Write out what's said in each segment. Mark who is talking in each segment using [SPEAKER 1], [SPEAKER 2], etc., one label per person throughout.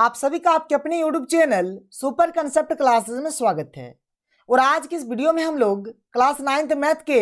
[SPEAKER 1] आप सभी का आपके अपने YouTube channel super concept classes में स्वागत है। और आज की इस वीडियो में हम लोग क्लास 9th मैथ के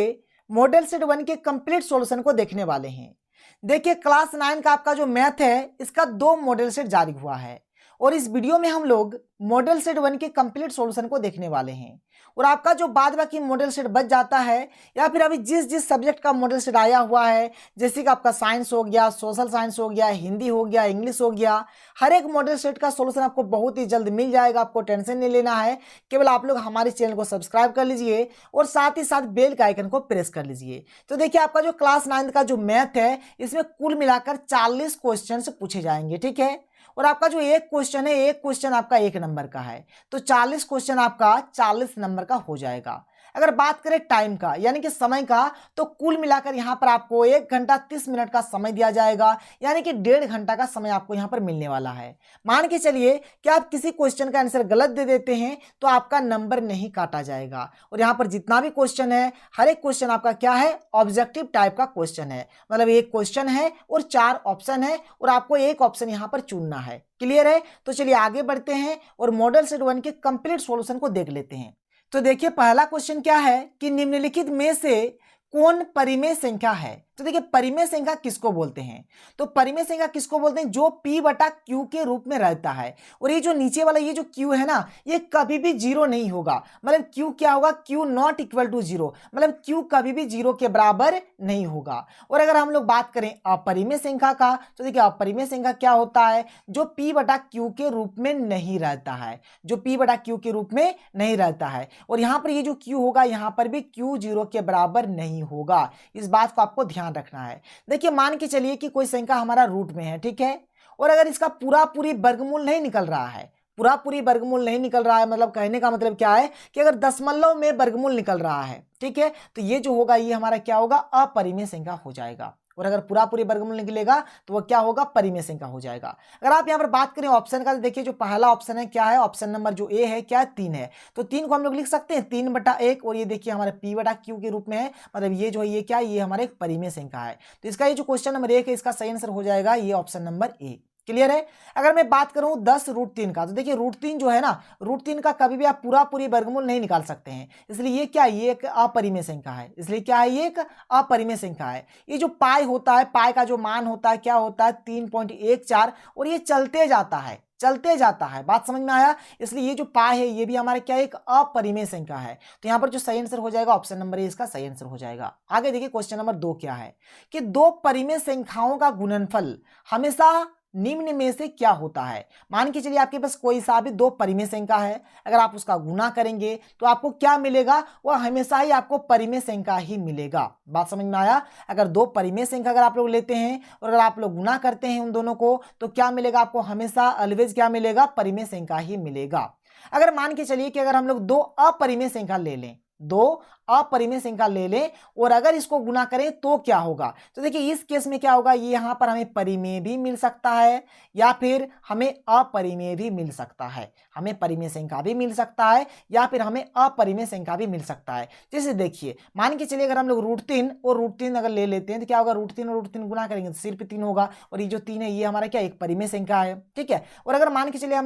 [SPEAKER 1] मॉडल सेट 1 के कंप्लीट सॉल्यूशन को देखने वाले हैं। देखिए, क्लास 9 का आपका जो मैथ है इसका 2 मॉडल सेट जारी हुआ है और इस वीडियो में हम लोग मॉडल सेट 1 के कंप्लीट सॉल्यूशन को देखने वाले हैं। और आपका जो बाद बाकी मॉडल सेट बच जाता है या फिर अभी जिस सब्जेक्ट का मॉडल सेट आया हुआ है, जैसे कि आपका साइंस हो गया, सोशल साइंस हो गया, हिंदी हो गया, इंग्लिश हो गया, हर एक मॉडल सेट का सॉल्यूशन आपको बहुत ही जल्द मिल जाएगा। आपको टेंशन नहीं लेना है, केवल आप लोग हमारे चैनल को सब्सक्राइब कर लीजिए और साथ ही साथ बेल के आइकन को प्रेस कर लीजिए। तो देखिए, आपका जो क्लास 9 का जो मैथ है इसमें कुल मिलाकर 40 क्वेश्चन पूछे जाएंगे, ठीक है। और आपका जो एक क्वेश्चन है, एक क्वेश्चन आपका 1 नंबर का है, तो 40 क्वेश्चन आपका 40 नंबर का हो जाएगा। अगर बात करें टाइम का यानी कि समय का, तो कुल मिलाकर यहां पर आपको 1 घंटा 30 मिनट का समय दिया जाएगा, यानी कि 1.5 घंटा का समय आपको यहां पर मिलने वाला है। मान के चलिए कि आप किसी क्वेश्चन का आंसर गलत दे देते हैं तो आपका नंबर नहीं काटा जाएगा। और यहां पर जितना भी क्वेश्चन है, हर एक क्वेश्चन आपका क्या है, ऑब्जेक्टिव टाइप का क्वेश्चन है। मतलब एक क्वेश्चन है और 4 ऑप्शन है और आपको एक ऑप्शन यहां पर चुनना है। क्लियर है? तो चलिए आगे बढ़ते हैं और मॉडल सेट 1 के कंप्लीट सॉल्यूशन को देख लेते हैं। तो देखिए, पहला क्वेश्चन क्या है कि निम्नलिखित में से कौन परिमेय संख्या है। तो देखिए, परिमेय संख्या किसको बोलते हैं, तो परिमेय संख्या किसको बोलते हैं, जो P बटा Q के रूप में रहता है। और ये जो नीचे वाला ये जो Q है ना, ये कभी भी जीरो नहीं होगा। मतलब Q क्या होगा, Q not equal to zero, मतलब Q कभी भी जीरो के बराबर नहीं होगा। और अगर हम लोग बात करें अपरिमेय संख्या का, तो देखिए अपरिमेय संख्या क्या होता है, जो P बटा Q के रूप में नहीं रहता है, जो P बटा Q के रूप में नहीं रहता है। और यहां पर ये जो Q होगा, यहां पर भी Q जीरो के बराबर नहीं होगा। इस बात को आपको ध्यान रखना है। देखिए, मान के चलिए कि कोई संख्या हमारा रूट में है, ठीक है, और अगर इसका पूरी वर्गमूल नहीं निकल रहा है, पूरी वर्गमूल नहीं निकल रहा है, मतलब कहने का मतलब क्या है कि अगर दशमलव में वर्गमूल निकल रहा है, ठीक है, तो ये जो होगा ये हमारा क्या होगा, अपरिमेय संख्या हो जाएगा। और अगर पूरी वर्गमूल निकलेगा तो वो क्या होगा, परिमेय संख्या हो जाएगा। अगर आप यहाँ पर बात करें ऑप्शन का, तो देखिए जो पहला ऑप्शन है क्या है, ऑप्शन नंबर जो ए है क्या है, 3 है। तो 3 को हम लोग लिख सकते हैं 3 बटा 1, और ये देखिए हमारे P बटा Q के रूप में है, मतलब ये जो है ये क्या है, ये हमारे एक परिमेय संख्या है। तो इसका ये जो क्वेश्चन नंबर 1 है, इसका सही आंसर हो जाएगा ये ऑप्शन नंबर ए। क्लियर है? अगर मैं बात करूं 10√3 का, तो देखिए √3 जो है ना, √3 का कभी भी आप पूरी वर्गमूल नहीं निकाल सकते हैं, इसलिए ये क्या, ये एक अपरिमेय संख्या है, इसलिए क्या है, ये एक अपरिमेय संख्या है। ये जो पाई होता है, पाई का जो मान होता है क्या होता है, 3.14, और ये चलते जाता है। बात समझ में आया? इसलिए ये जो पाई है ये भी हमारे क्या, एक अपरिमेय संख्या है। तो यहां पर जो सही आंसर हो जाएगा ऑप्शन नंबर ए, इसका सही आंसर हो जाएगा। आगे देखिए क्वेश्चन नंबर 2 क्या है कि 2 परिमेय संख्याओं का गुणनफल हमेशा निम्न में से क्या होता है। मान के चलिए आपके पास कोई सा भी 2 परिमेय संख्या है, अगर आप उसका गुना करेंगे तो आपको क्या मिलेगा, वह हमेशा ही आपको परिमेय संख्या ही मिलेगा। बात समझ में आया? अगर 2 परिमेय संख्या अगर आप लोग लेते हैं और अगर आप लोग गुना करते हैं उन दोनों को, तो क्या मिलेगा आपको, हमेशा ऑलवेज क्या मिलेगा, परिमेय संख्या ही मिलेगा। अगर मान के चलिए कि अगर हम लोग 2 अपरिमेय संख्या ले लें, 2 अपरिमेय संख्या ले लें और अगर इसको गुना करें तो क्या होगा, तो देखिए इस केस में क्या होगा, ये यहां पर हमें परिमेय भी मिल सकता है या फिर हमें अपरिमेय भी मिल सकता है। हमें परिमेय संख्या भी मिल सकता है या फिर हमें अपरिमेय संख्या भी मिल सकता है। जैसे देखिए, मान के चलिए अगर हम लोग √3 और √3 अगर ले लेते हैं तो क्या होगा, √3 और √3 गुना करेंगे तो सिर्फ 3 होगा, और ये जो 3 है ये हमारा क्या, एक परिमेय संख्या है, ठीक है। और अगर मान के चलिए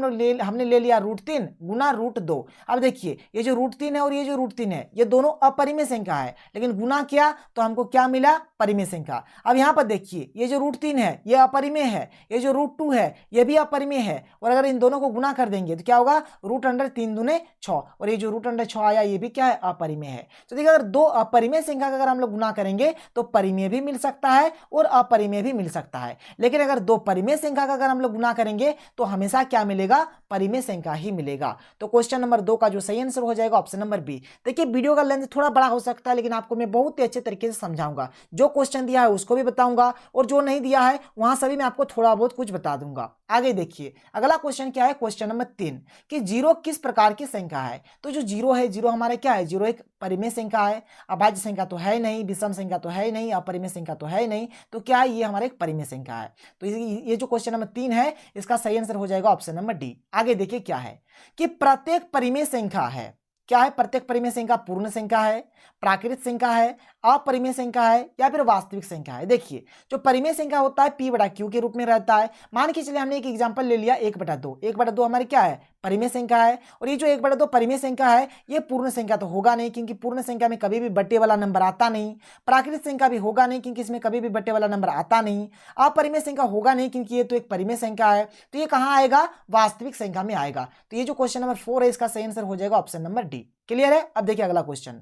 [SPEAKER 1] हमने ले लिया √3 गुना √2, अब देखिए ये जो √3 है और ये जो √3 है ये दोनों अपरिमेय संख्या है, लेकिन गुना किया तो हमको क्या मिला, परिमेय संख्या। अब यहां पर देखिए ये जो √3 है ये अपरिमेय है, ये जो √2 है ये भी अपरिमेय है, और अगर इन दोनों को गुना कर देंगे तो क्या होगा, √3 दूने 6, और ये जो √6 आया ये भी क्या है, अपरिमेय है। तो देखिए अगर 2 अपरिमेय संख्या का अगर हम लोग गुना करेंगे तो परिमेय भी मिल सकता है और अपरिमेय भी मिल सकता है, लेकिन अगर 2 परिमेय संख्या का अगर हम लोग गुना करेंगे तो हमेशा क्या मिलेगा, परिमेय संख्या ही मिलेगा। तो क्वेश्चन नंबर 2 का जो सही आंसर हो जाएगा ऑप्शन नंबर बी। देखिए वीडियो का लेंथ थोड़ा बड़ा हो सकता है, लेकिन आपको मैं बहुत ही अच्छे तरीके से समझाऊंगा। जो क्वेश्चन दिया है उसको भी बताऊंगा और जो नहीं दिया है वहां सभी मैं आपको थोड़ा बहुत कुछ बता दूंगा। आगे देखिए अगला क्वेश्चन क्या है, क्वेश्चन नंबर 3 कि 0 किस प्रकार की संख्या है। तो जो 0 है, 0 हमारे क्या है, 0 एक परिमेय संख्या है, अभाज्य संख्या तो है नहीं, विषम संख्या तो है नहीं, अपरिमेय संख्या तो है नहीं, तो क्या है, ये हमारे एक परिमेय संख्या है। तो ये जो क्वेश्चन नंबर 3 है इसका सही आंसर हो जाएगा ऑप्शन नंबर डी। आगे देखिए क्या है कि प्रत्येक परिमेय संख्या है क्या है? प्रत्येक परिमेय संख्या पूर्ण संख्या है, प्राकृत संख्या है, अपरिमेय संख्या है या फिर वास्तविक संख्या है। देखिए जो परिमेय संख्या होता है p बटा q के रूप में रहता है। मान के चलिए हमने एक एग्जांपल ले लिया 1/2। 1/2 हमारी क्या है? परिमेय संख्या है। और ये जो 1/2 परिमेय संख्या है ये पूर्ण संख्या तो होगा नहीं, क्योंकि पूर्ण संख्या में कभी भी बट्टे वाला नंबर आता नहीं। प्राकृत संख्या भी होगा नहीं, क्योंकि इसमें कभी भी बट्टे वाला नंबर आता नहीं। अपरिमेय संख्या होगा नहीं, क्योंकि ये तो एक परिमेय संख्या है। तो ये कहाँ आएगा? वास्तविक संख्या में आएगा। तो ये जो क्वेश्चन नंबर 4 है इसका सही आंसर हो जाएगा ऑप्शन नंबर डी। क्लियर है? अब देखिए अगला क्वेश्चन,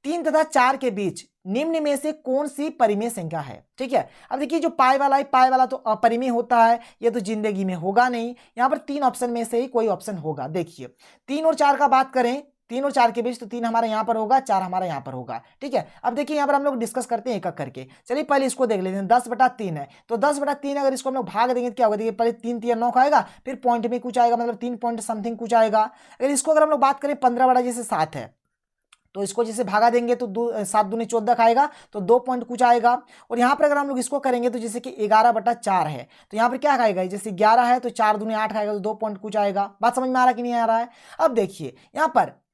[SPEAKER 1] 3 तथा 4 के बीच निम्न में से कौन सी परिमेय संख्या है? ठीक है, अब देखिए जो पाई वाला है, पाई वाला तो अपरिमेय होता है, ये तो जिंदगी में होगा नहीं। यहां पर 3 ऑप्शन में से ही कोई ऑप्शन होगा। देखिए 3 और 4 का बात करें, 3 और 4 के बीच तो 3 हमारा यहाँ पर होगा, 4 हमारा यहाँ पर होगा। ठीक है, अब देखिए यहाँ पर हम लोग डिस्कस करते हैं एक एक करके। चलिए पहले इसको देख लेते हैं। 10/3 है, तो 10/3 अगर इसको हम लोग भाग देंगे तो क्या होगा? देखिए पहले 3 3 9 आएगा, फिर पॉइंट में कुछ आएगा, मतलब 3 पॉइंट समथिंग कुछ आएगा। अगर इसको अगर हम लोग बात करें 15 जैसे 7 है, तो इसको जैसे भागा देंगे तो 7 दूनी 14 खाएगा, तो 2 पॉइंट कुछ आएगा। और यहाँ पर अगर हम लोग इसको करेंगे तो जैसे कि 11/4 है, तो यहाँ पर क्या खाएगा? जैसे 11 है तो 4 दूनी 8 खाएगा, तो 2 पॉइंट कुछ आएगा। बात समझ में आ रहा है कि नहीं आ रहा है? अब देखिए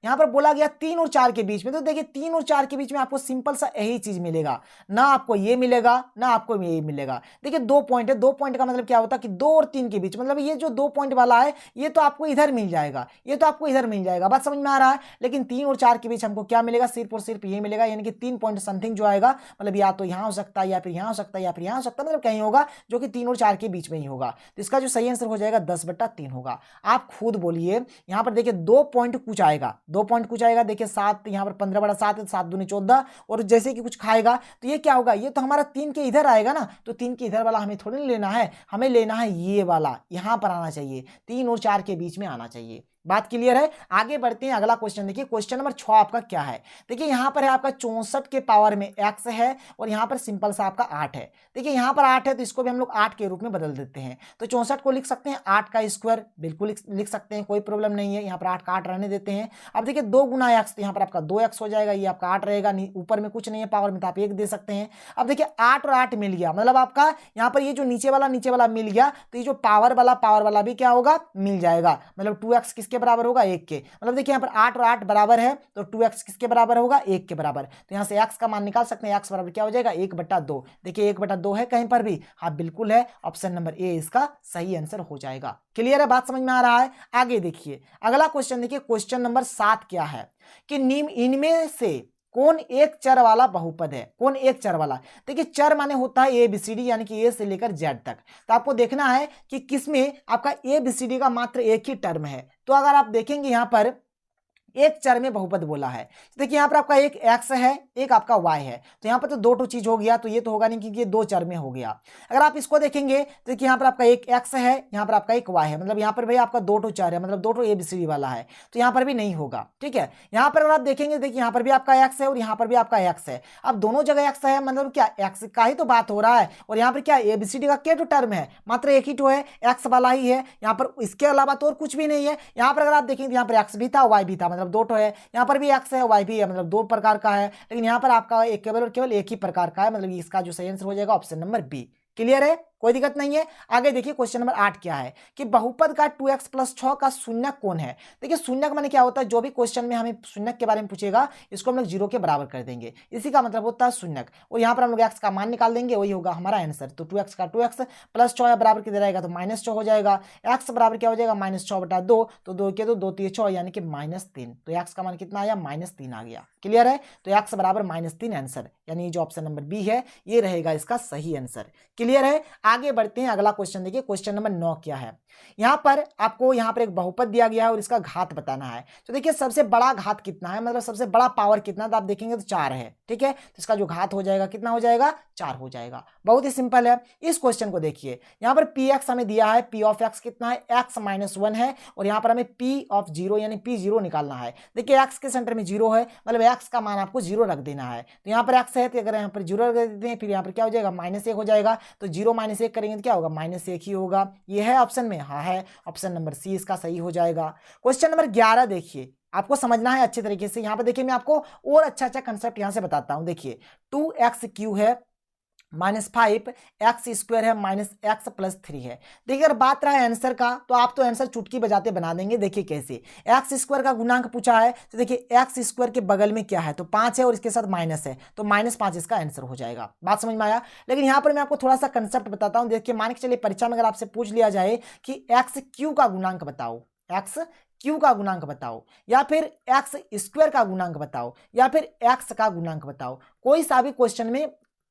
[SPEAKER 1] यहाँ पर बोला गया 3 और 4 के बीच में, तो देखिए 3 और 4 के बीच में आपको सिंपल सा यही चीज मिलेगा, ना आपको ये मिलेगा ना आपको ये मिलेगा। देखिए 2 पॉइंट है, 2 पॉइंट का मतलब क्या होता है कि 2 और 3 के बीच, मतलब ये जो 2 पॉइंट वाला है ये तो आपको इधर मिल जाएगा, ये तो आपको इधर मिल जाएगा। बात समझ में आ रहा है? लेकिन 3 और 4 के बीच हमको क्या मिलेगा? सिर्फ और सिर्फ ये मिलेगा, यानी कि 3 पॉइंट समथिंग जो आएगा, मतलब या तो यहाँ हो सकता है या फिर यहाँ हो सकता है या फिर यहाँ हो सकता है, मतलब कहीं होगा जो कि 3 और 4 के बीच में ही होगा। तो इसका जो सही आंसर हो जाएगा 10/3 होगा। आप खुद बोलिए, यहाँ पर देखिए 2 पॉइंट कुछ आएगा, 2 पॉइंट कुछ आएगा। देखिए 7, यहाँ पर 15/7 है, 7 दूनी 14, और जैसे कि कुछ खाएगा तो ये क्या होगा? ये तो हमारा 3 के इधर आएगा ना, तो 3 के इधर वाला हमें थोड़ी नहीं लेना है, हमें लेना है ये वाला, यहां पर आना चाहिए, 3 और 4 के बीच में आना चाहिए। बात क्लियर है? आगे बढ़ते हैं, अगला क्वेश्चन देखिए। क्वेश्चन नंबर 6 आपका क्या है? देखिए यहाँ पर है आपका 64 के पावर में x है, और यहाँ पर सिंपल सा आपका 8 है। देखिए यहाँ पर 8 है तो इसको भी हम लोग 8 के रूप में बदल देते हैं, तो 64 को लिख सकते हैं 8 का स्क्वायर, बिल्कुल लिख सकते हैं, कोई प्रॉब्लम नहीं है। यहाँ पर 8 का 8 रहने देते हैं। अब देखिए 2 गुना x, तो यहाँ पर आपका 2x हो जाएगा, ये आपका 8 रहेगा, ऊपर में कुछ नहीं है, पावर में तो आप 1 दे सकते हैं। अब देखिए 8 और 8 मिल गया, मतलब आपका यहाँ पर ये जो नीचे वाला मिल गया, तो ये जो पावर वाला भी क्या होगा? मिल जाएगा। मतलब 2x किसके बराबर होगा? 1 के। मतलब देखिए यहाँ पर 8 और 8 बराबर है, तो 2x किसके बराबर होगा? 1 के बराबर। तो यहाँ से x का मान निकाल सकते हैं, x बराबर क्या हो जाएगा? 1/2। देखिए 1/2 है कहीं पर भी? हाँ बिल्कुल है, ऑप्शन नंबर ए इसका सही आंसर हो जाएगा। क्लियर है? बात समझ में आ रहा है? आगे देखिए अगला क्वेश्चन, देखिए क्वेश्चन नंबर 7 क्या है कि इनमें से कौन एक चर वाला बहुपद है? कौन एक चर वाला? देखिए चर माने होता है ABCD, यानी कि ए से लेकर जेड तक। तो आपको देखना है कि किसमें आपका ABCD का मात्र एक ही टर्म है। तो अगर आप देखेंगे यहाँ पर एक चर में बहुपद बोला है, तो देखिए यहाँ पर आपका एक x है, एक आपका y है, तो यहाँ पर तो 2 चीज हो गया, तो ये तो होगा नहीं क्योंकि ये 2 चर में हो गया। अगर आप इसको देखेंगे तो देखिए यहाँ पर आपका एक x है, यहाँ पर आपका एक y है, मतलब यहाँ पर भाई आपका 2 चर है, मतलब 2 ABCD वाला है, तो यहाँ पर भी नहीं होगा। ठीक है, यहाँ पर अगर आप देखेंगे, देखिए यहाँ पर भी आपका x है और यहाँ पर भी आपका x है। अब दोनों जगह x है, मतलब क्या x का ही तो बात हो रहा है, और यहाँ पर क्या ABCD का क्या टर्म है? मात्र एक ही है, x वाला ही है। यहाँ पर इसके अलावा तो और कुछ भी नहीं है। यहाँ पर अगर आप देखेंगे यहाँ पर x भी था, y भी था, मतलब 2 है। यहाँ पर भी x है, y भी है, मतलब 2 प्रकार का है। लेकिन यहाँ पर आपका एक केवल और केवल एक ही प्रकार का है, मतलब इसका जो सही आंसर हो जाएगा ऑप्शन नंबर बी। क्लियर है? कोई दिक्कत नहीं है। आगे देखिए क्वेश्चन नंबर 8 क्या है कि बहुपद का 2x + 6 का शून्यक कौन है? देखिए शून्यक माने क्या होता है? जो भी क्वेश्चन में हमें शून्यक के बारे में पूछेगा इसको हम लोग 0 के बराबर कर देंगे, इसी का मतलब होता है शून्यक। और यहाँ पर हम लोग x का मान निकाल देंगे, वही होगा हमारा आंसर। तो 2x का 2x + 6 बराबर किधर आएगा? तो -6 हो जाएगा। x बराबर क्या हो जाएगा? -6/2, तो 2 के 2, 2 3 6, यानी कि -3। तो x का मान कितना आया? -3 आ गया। क्लियर है? तो x बराबर -3 आंसर, यानी जो ऑप्शन नंबर बी है ये रहेगा इसका सही आंसर। क्लियर है? आगे बढ़ते हैं, अगला क्वेश्चन देखिए। क्वेश्चन नंबर 9 क्या है? यहाँ पर आपको यहाँ पर एक बहुपद दिया गया है और इसका घात बताना है। तो देखिए सबसे बड़ा घात कितना है, मतलब सबसे बड़ा पावर कितना? तो आप देखेंगे तो 4 है। ठीक है, तो इसका जो घात हो जाएगा कितना हो जाएगा? 4 हो जाएगा। बहुत ही सिंपल है। इस क्वेश्चन को देखिए, यहाँ पर px हमें दिया है, p(x) कितना है? x - 1 है, और यहाँ पर हमें p(0) यानी p0 निकालना है। देखिए x के सेंटर में 0 है, मतलब x का मान आपको 0 रख देना है। तो यहाँ पर x है, तो अगर यहाँ पर 0 रख देते हैं, फिर यहाँ पर क्या हो जाएगा? -1 हो जाएगा। तो 0 - 1 करेंगे तो क्या होगा? -1 ही होगा। ये है ऑप्शन में? हाँ है, ऑप्शन नंबर सी इसका सही हो जाएगा। क्वेश्चन नंबर 11 देखिए, आपको समझना है अच्छे तरीके से। यहाँ पर देखिए मैं आपको और अच्छा कंसेप्ट यहाँ से बताता हूँ। देखिए 2x³ है -5 एक्स स्क्वायर है माइनस एक्स प्लस 3 है। देखिए अगर बात रहा है आंसर का तो आप तो आंसर चुटकी बजाते बना देंगे। देखिए कैसे, एक्स स्क्वायर का गुणांक पूछा है तो देखिए एक्स स्क्वायर के बगल में क्या है तो 5 है और इसके साथ माइनस है तो -5 इसका आंसर हो जाएगा। बात समझ में आया। लेकिन यहाँ पर मैं आपको थोड़ा सा कंसेप्ट बताता हूँ। देखिए मान के चलिए परीक्षा में अगर आपसे पूछ लिया जाए कि एक्स क्यू का गुणांक बताओ, एक्स क्यू का गुणांक बताओ, या फिर एक्स स्क्वायर का गुणांक बताओ, या फिर एक्स का गुणांक बताओ, कोई सा भी क्वेश्चन में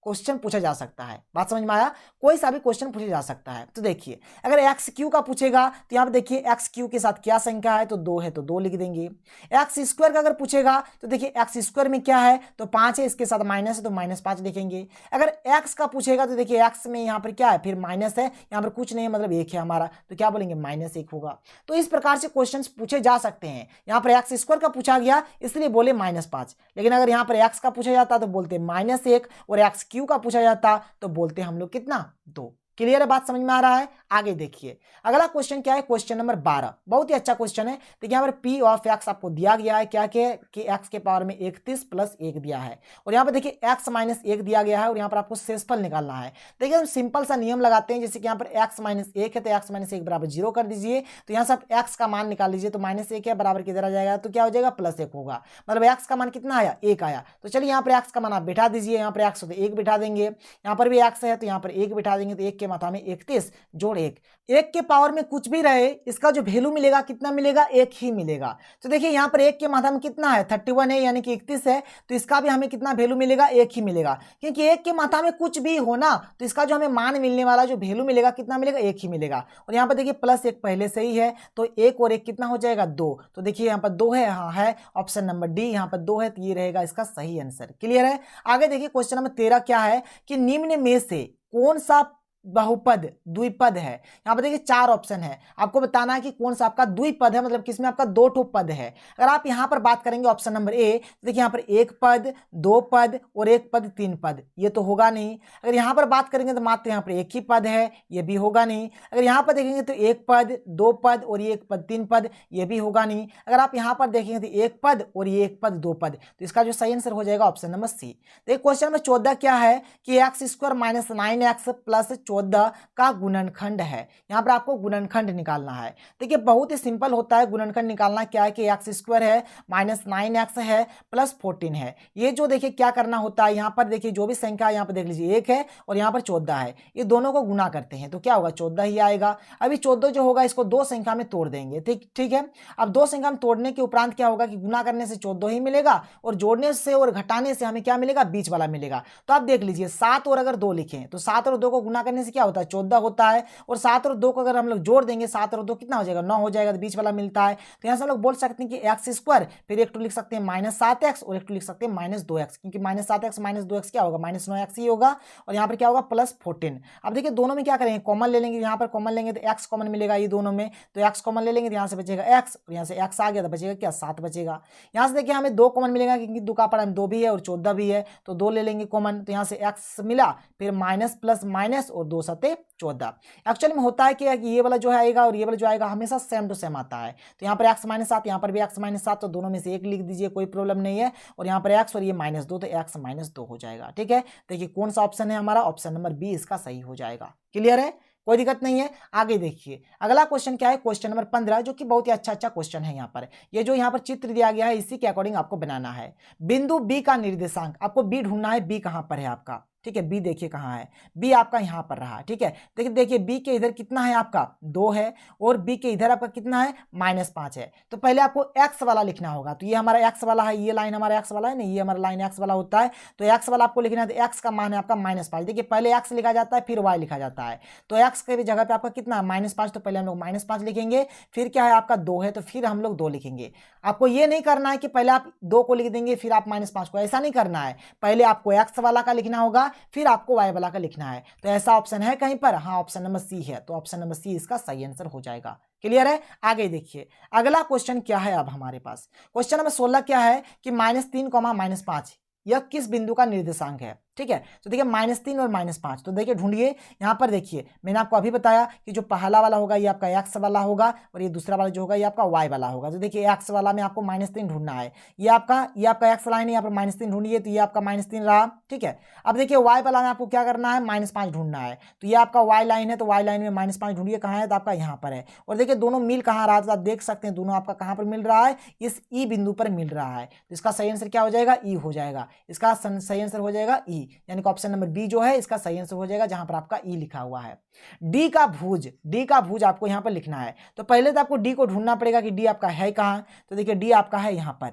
[SPEAKER 1] क्वेश्चन पूछा जा सकता है। बात समझ में आया। कोई सा भी क्वेश्चन पूछा जा सकता है। तो देखिए अगर एक्स क्यू का पूछेगा तो यहाँ पे देखिए एक्स क्यू के साथ क्या संख्या है तो 2 है तो 2 लिख देंगे। एक्स स्क्वायर का अगर पूछेगा तो देखिए एक्स स्क्वायर में क्या है तो 5 है, इसके साथ माइनस है तो -5 लिखेंगे। अगर एक्स का पूछेगा तो देखिए एक्स में यहाँ पर क्या है फिर माइनस है, यहाँ पर कुछ नहीं है मतलब 1 है हमारा तो क्या बोलेंगे -1 होगा। तो इस प्रकार से क्वेश्चन पूछे जा सकते हैं। यहाँ पर एक्स स्क्वायर का पूछा गया इसलिए बोले -5, लेकिन अगर यहाँ पर एक्स का पूछा जाता तो बोलते -1 और एक्स क्यू का पूछा जाता तो बोलते हम लोग कितना 2। क्लियर है, बात समझ में आ रहा है। आगे देखिए अगला क्वेश्चन क्या है, क्वेश्चन नंबर 12। बहुत ही अच्छा क्वेश्चन है। देखिए यहाँ पर पी ऑफ एक्स आपको दिया गया है क्या क्या कि एक्स के पावर में 31 प्लस 1 दिया है और यहाँ पर देखिए एक्स माइनस 1 दिया गया है और यहाँ पर आपको शेषफल निकालना है। देखिए हम सिंपल सा नियम लगाते हैं, जैसे कि यहाँ पर एक्स माइनस 1 है तो एक्स माइनस 1 बराबर 0 कर दीजिए। तो यहाँ से आप एक्स का मान निकाल लीजिए तो -1 है बराबर किधर आ जाएगा तो क्या हो जाएगा +1 होगा। मतलब एक्स का मान कितना आया 1 आया। तो चलिए यहाँ पर एक्स का मान आप बिठा दीजिए। यहाँ पर एक्स हो तो 1 बिठा देंगे, यहाँ पर भी एक्स है तो यहाँ पर 1 बिठा देंगे तो 1 के माथा में 31 जोड़ 1। 1 के पावर में कुछ भी रहे इसका जो वैल्यू मिलेगा कितना मिलेगा 1 ही मिलेगा। तो देखिए यहाँ पर 1 के माथा में कितना है 31 है यानी कि 31 है तो इसका भी हमें कितना वैल्यू मिलेगा 1 ही मिलेगा, क्योंकि 1 के माथा में कुछ भी हो ना तो इसका जो हमें मान मिलने वाला जो वैल्यू मिलेगा कितना मिलेगा 1 ही मिलेगा। और यहाँ पर देखिए +1 पहले से ही है तो 1 और 1 कितना हो जाएगा 2। तो देखिए यहाँ पर 2 है, हाँ है ऑप्शन नंबर डी, यहाँ पर 2 है तो ये रहेगा इसका सही आंसर। क्लियर है। आगे देखिए क्वेश्चन नंबर 13 क्या है कि निम्न में से कौन सा बहुपद द्विपद है। यहाँ पर देखिए 4 ऑप्शन है, आपको बताना है कि कौन सा आपका द्विपद है, मतलब किसमें आपका 2 ठो पद है। अगर आप यहाँ पर बात करेंगे ऑप्शन नंबर ए, देखिए यहाँ पर 1 पद 2 पद और 1 पद 3 पद, ये तो होगा नहीं। अगर यहाँ पर बात करेंगे तो मात्र यहाँ पर 1 ही पद है, ये भी होगा नहीं। अगर यहाँ पर देखेंगे तो 1 पद 2 पद और ये 1 पद 3 पद, ये भी होगा नहीं। अगर आप यहाँ पर देखेंगे तो 1 पद और ये 1 पद 2 पद, तो इसका जो सही आंसर हो जाएगा ऑप्शन नंबर सी। देखिए क्वेश्चन नंबर 14 क्या है कि x square minus 9x plus 14 का गुणनखंड है। यहाँ पर आपको गुणनखंड निकालना है। देखिए बहुत ही सिंपल होता है गुणनखंड निकालना। क्या है कि एक्स स्क्वायर है -9x है प्लस 14 है। ये जो देखिए क्या करना होता है, यहाँ पर देखिए जो भी संख्या यहाँ पर देख लीजिए 1 है और यहाँ पर 14 है, ये दोनों को गुना करते हैं तो क्या होगा 14 ही आएगा। अभी 14 जो होगा इसको 2 संख्या में तोड़ देंगे, ठीक है। अब 2 संख्या में तोड़ने के उपरांत क्या होगा कि गुना करने से 14 ही मिलेगा और जोड़ने से और घटाने से हमें क्या मिलेगा बीच वाला मिलेगा। तो आप देख लीजिए 7 और अगर 2 लिखें तो 7 और 2 को गुना करने से क्या होता है 14 होता है, और 7 और 2 को अगर हम लोग जोड़ देंगे 7 और 2 कितना हो जाएगा 9 हो जाएगा, तो बीच वाला मिलता है। तो यहाँ से हम लोग बोल सकते हैं कि एक्स स्क्वायर फिर एक टू लिख सकते हैं -7x और एक टू लिख सकते हैं -2x, क्योंकि -7x -2x क्या होगा -9x ही होगा और यहाँ पर क्या होगा +14। अब देखिए दोनों में क्या करेंगे कॉमन ले लेंगे, यहाँ पर कॉमन लेंगे तो x कॉमन मिलेगा ये दोनों में, तो x कॉमन ले लेंगे तो यहाँ से बचेगा x और यहाँ से x आ गया तो बचेगा क्या 7 बचेगा। यहाँ से देखिए हमें 2 कॉमन मिलेगा क्योंकि 2 का पड़ा 2 भी है और 14 भी है तो 2 ले लेंगे कॉमन, तो यहाँ से x मिला फिर माइनस प्लस माइनस और 2 सते 14। एक्चुअली में होता है कि ये वाला जो आएगा और ये वाला जो आएगा हमेशा सेम टू सेम आता है। तो यहाँ पर x -7 यहाँ पर भी x -7, तो दोनों में से एक लिख दीजिए कोई प्रॉब्लम नहीं है, और यहाँ पर x और ये -2 तो x -2 हो जाएगा। ठीक है, देखिए कौन सा ऑप्शन है हमारा ऑप्शन नंबर बी इसका सही हो जाएगा। क्लियर है, कोई दिक्कत नहीं है। आगे देखिए अगला क्वेश्चन क्या है क्वेश्चन नंबर 15, जो कि बहुत ही अच्छा क्वेश्चन है। यहाँ पर ये जो यहाँ पर चित्र दिया गया है इसी के अकॉर्डिंग आपको बनाना है। बिंदु बी का निर्देशांक आपको बी ढूंढना है, बी कहाँ पर है आपका, ठीक है। बी देखिए कहाँ है, बी आपका यहाँ पर रहा, ठीक है। देखिए बी के इधर कितना है आपका 2 है और बी के इधर आपका कितना है -5 है। तो पहले आपको x वाला लिखना होगा, तो ये हमारा x वाला है, ये लाइन हमारा x वाला है नहीं, ये हमारा लाइन x वाला होता है। तो x वाला आपको लिखना है, तो x का मान है आपका -5। देखिए पहले x लिखा जाता है फिर y लिखा जाता है, तो x के भी जगह पे आपका कितना है -5, तो पहले हम लोग -5 लिखेंगे, फिर क्या है आपका 2 है तो फिर हम लोग 2 लिखेंगे। आपको ये नहीं करना है कि पहले आप 2 को लिख देंगे फिर आप -5 को, ऐसा नहीं करना है। पहले आपको x वाला का लिखना होगा फिर आपको y वाला का लिखना है। तो ऐसा ऑप्शन है कहीं पर, हाँ ऑप्शन नंबर सी है, तो ऑप्शन नंबर सी इसका सही आंसर हो जाएगा। क्लियर है। आगे देखिए अगला क्वेश्चन क्या है अब हमारे पास, क्वेश्चन नंबर 16 क्या है कि -3, -5 यह किस बिंदु का निर्देशांक है। ठीक है। तो देखिए -3 और -5, तो देखिए ढूंढिए। यहाँ पर देखिए मैंने आपको अभी बताया कि जो पहला वाला होगा ये आपका x वाला होगा और ये दूसरा वाला जो होगा ये आपका y वाला होगा। तो देखिए x वाला में आपको -3 ढूंढना है। ये आपका x लाइन है, यहाँ पर -3 ढूंढिए, तो ये आपका -3 रहा। ठीक है। अब देखिए y वाला में आपको क्या करना है, -5 ढूंढना है। तो ये आपका y लाइन है, तो y लाइन में -5 ढूंढिए, कहाँ है, तो आपका यहाँ पर है। और देखिए दोनों मिल कहाँ रहा है, तो आप देख सकते हैं दोनों आपका कहाँ पर मिल रहा है, इस ई बिंदु पर मिल रहा है। तो इसका सही आंसर क्या हो जाएगा, ई हो जाएगा। इसका सही आंसर हो जाएगा ई, यानी कि ऑप्शन नंबर बी जो है इसका सही आंसर हो जाएगा, जहां पर आपका ई लिखा हुआ है। डी का भुज आपको यहां पर लिखना है। तो पहले तो आपको डी को ढूंढना पड़ेगा कि डी आपका है कहां। तो देखिए डी आपका है यहां पर,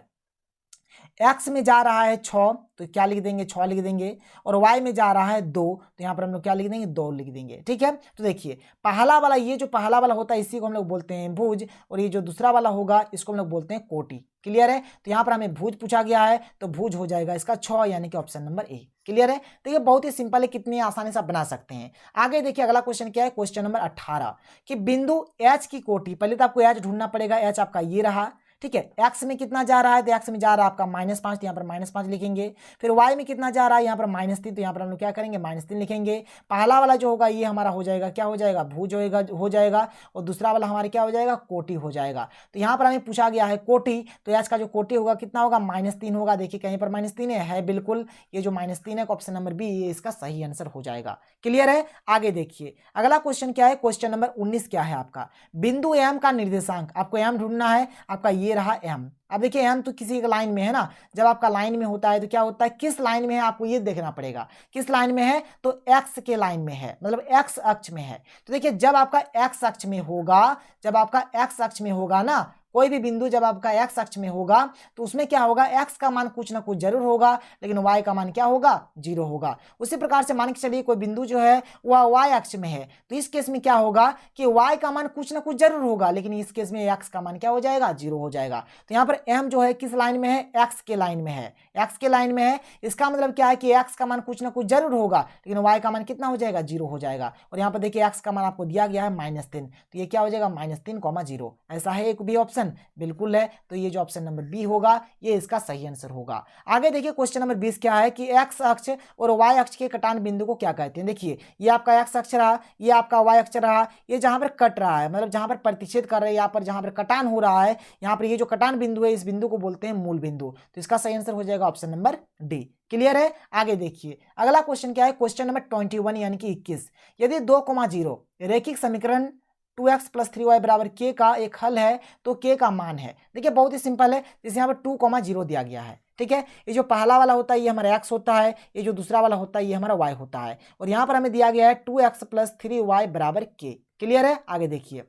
[SPEAKER 1] x में जा रहा है 6, तो क्या लिख देंगे, 6 लिख देंगे। और y में जा रहा है 2, तो यहाँ पर हम लोग क्या लिख देंगे, 2 लिख देंगे। ठीक है। तो देखिए पहला वाला, ये जो पहला वाला होता है इसी को हम लोग बोलते हैं भुज, और ये जो दूसरा वाला होगा इसको हम लोग बोलते हैं कोटि। क्लियर है। तो यहाँ पर हमें भुज पूछा गया है, तो भुज हो जाएगा इसका 6, यानी कि ऑप्शन नंबर ए। क्लियर है। तो ये बहुत ही सिंपल है, कितनी आसानी से आप बना सकते हैं। आगे देखिए अगला क्वेश्चन क्या है, क्वेश्चन नंबर 18 कि बिंदु एच की कोटि, पहले तो आपको एच ढूंढना पड़ेगा। एच आपका ये रहा। ठीक है। x में कितना जा रहा है, तो x में जा रहा है आपका -5, तो यहाँ पर -5 लिखेंगे। फिर y में कितना जा रहा है, यहाँ पर -3, तो यहाँ पर हम लोग क्या करेंगे, -3 लिखेंगे। पहला वाला जो होगा ये हमारा हो जाएगा, क्या हो जाएगा, भुज हो जाएगा। और दूसरा वाला हमारे क्या हो जाएगा, कोटि हो जाएगा। तो यहाँ पर हमें पूछा गया है कोटि, तो एच का जो कोटि होगा कितना होगा, -3 होगा। देखिए कहीं पर -3 है बिल्कुल, ये जो -3 है ऑप्शन नंबर बी, ये इसका सही आंसर हो जाएगा। क्लियर है। आगे देखिए अगला क्वेश्चन क्या है, क्वेश्चन नंबर 19 क्या है आपका, बिंदु एम का निर्देशांक, आपको एम ढूंढना है। आपका ये रहा m। अब देखिए m तो किसी एक लाइन में है ना, जब आपका लाइन में होता है तो क्या होता है, किस लाइन में है आपको ये देखना पड़ेगा। किस लाइन में है, तो x के लाइन में है, मतलब x अक्ष में है। तो देखिए जब आपका x अक्ष में होगा, ना कोई भी बिंदु जब आपका x अक्ष में होगा तो उसमें क्या होगा, x का मान कुछ ना कुछ जरूर होगा, लेकिन y का मान क्या होगा, 0 होगा। उसी प्रकार से मान के चलिए कोई बिंदु जो है वह y अक्ष में है, तो इस केस में क्या होगा कि y का मान कुछ ना कुछ जरूर होगा, लेकिन इस केस में x का मान क्या हो जाएगा, 0 हो जाएगा। तो यहाँ पर m जो है किस लाइन में है, x के लाइन में है। x के लाइन में है, इसका मतलब क्या है कि x का मान कुछ ना कुछ जरूर होगा, लेकिन y का मान कितना हो जाएगा, 0 हो जाएगा। और यहाँ पर देखिए x का मान आपको दिया गया है -3, तो ये क्या हो जाएगा, -3, 0। ऐसा है एक भी ऑप्शन, बिल्कुल है। तो ये जो ऑप्शन नंबर बी होगा ये इसका सही आंसर होगा। आगे देखिए क्वेश्चन नंबर 20 क्या है कि x अक्ष और y अक्ष के कटान बिंदु को क्या कहते हैं। देखिए ये आपका x अक्ष रहा, ये आपका y अक्ष रहा, ये जहां पर कट रहा है, मतलब जहां पर प्रतिच्छेद कर रहे हैं, यहाँ पर जहां पर कटान हो रहा है, यहाँ पर ये जो कटान बिंदु है इस बिंदु को बोलते हैं मूल बिंदु। तो इसका सही आंसर हो जाएगा ऑप्शन नंबर डी। क्लियर है। आगे देखिए अगला क्वेश्चन क्या है, क्वेश्चन नंबर 21 यानी कि 21, यदि 2,0 रेखिक समीकरण 2x + 3y = k का एक हल है तो k का मान है। देखिए बहुत ही सिंपल है, जैसे यहाँ पर 2,0 दिया गया है। ठीक है। ये जो पहला वाला होता है ये हमारा x होता है, ये जो दूसरा वाला होता है ये हमारा y होता है, और यहाँ पर हमें दिया गया है 2x + 3y = k। क्लियर है। आगे देखिए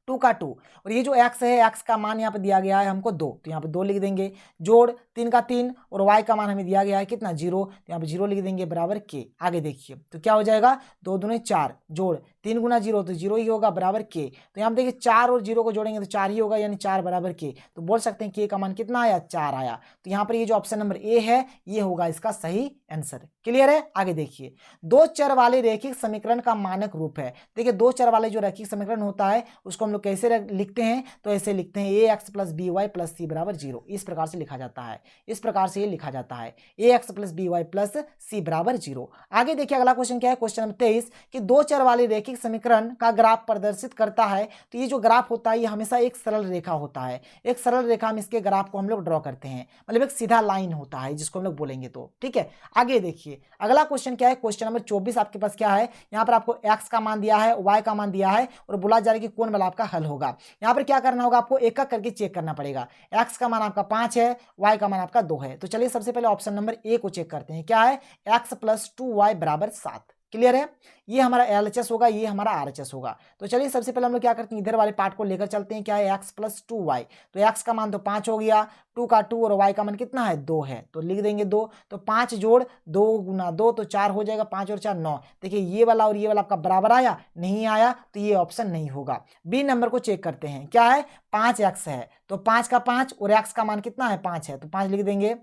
[SPEAKER 1] 2 का 2, और ये जो x है, x का मान यहाँ पे दिया गया है हमको 2, तो यहाँ पे 2 लिख देंगे। जोड़ 3 का 3, और y का मान हमें दिया गया है कितना, 0, तो यहाँ पे 0 लिख देंगे बराबर k। आगे देखिए तो क्या हो जाएगा, 2 दूनी 4, जोड़ 3 गुना 0 तो 0 ही होगा बराबर k। तो यहाँ पे देखिए 4 और 0 को जोड़ेंगे तो 4 ही होगा, यानी 4 बराबर k। तो बोल सकते हैं k का मान कितना आया, 4 आया। तो यहाँ पर ये जो ऑप्शन नंबर ए है ये होगा इसका सही आंसर। क्लियर है। आगे देखिए 2 चर वाले रेखिक समीकरण का मानक रूप है। देखिए 2 चर वाले जो रेखिक समीकरण होता है उसको हम लोग कैसे लिखते हैं, तो ऐसे लिखते हैं ax + by + c = 0। इस प्रकार से लिखा जाता है, इस प्रकार से ये लिखा जाता है, ax + by + c = 0। आगे देखिए अगला क्वेश्चन क्या है, क्वेश्चन नंबर 23 कि 2 चर वाले रेखिक समीकरण का ग्राफ प्रदर्शित करता है। तो ये जो ग्राफ होता है ये हमेशा एक सरल रेखा होता है, एक सरल रेखा में इसके ग्राफ को हम लोग ड्रॉ करते हैं, मतलब एक सीधा लाइन होता है जिसको हम लोग बोलेंगे तो। ठीक है। आगे देखिए अगला क्वेश्चन क्या है, क्वेश्चन नंबर 24 आपके पास क्या है, यहाँ पर आपको x का मान दिया है, y का मान दिया है, और बोला जा रहा है कि कौन वाला आपका हल होगा। यहाँ पर क्या करना होगा, आपको एक एक करके चेक करना पड़ेगा। x का मान आपका 5 है, y का मान आपका 2 है। तो चलिए सबसे पहले ऑप्शन नंबर ए को चेक करते हैं, क्या है, x + 2y = 7। क्लियर है। ये हमारा LHS होगा, ये हमारा RHS होगा। तो चलिए सबसे पहले हम लोग क्या करते हैं, इधर वाले पार्ट को लेकर चलते हैं, क्या है, x + 2y। तो x का मान तो 5 हो गया, 2 का 2, और y का मान कितना है, 2 है, तो लिख देंगे 2। तो 5 जोड़ 2 गुना 2 तो 4 हो जाएगा, 5 और 4 9। देखिए ये वाला और ये वाला आपका बराबर आया, नहीं आया, तो ये ऑप्शन नहीं होगा। बी नंबर को चेक करते हैं, क्या है, 5x है, तो 5 का 5 और x का मान कितना है, 5 है, तो 5 लिख देंगे।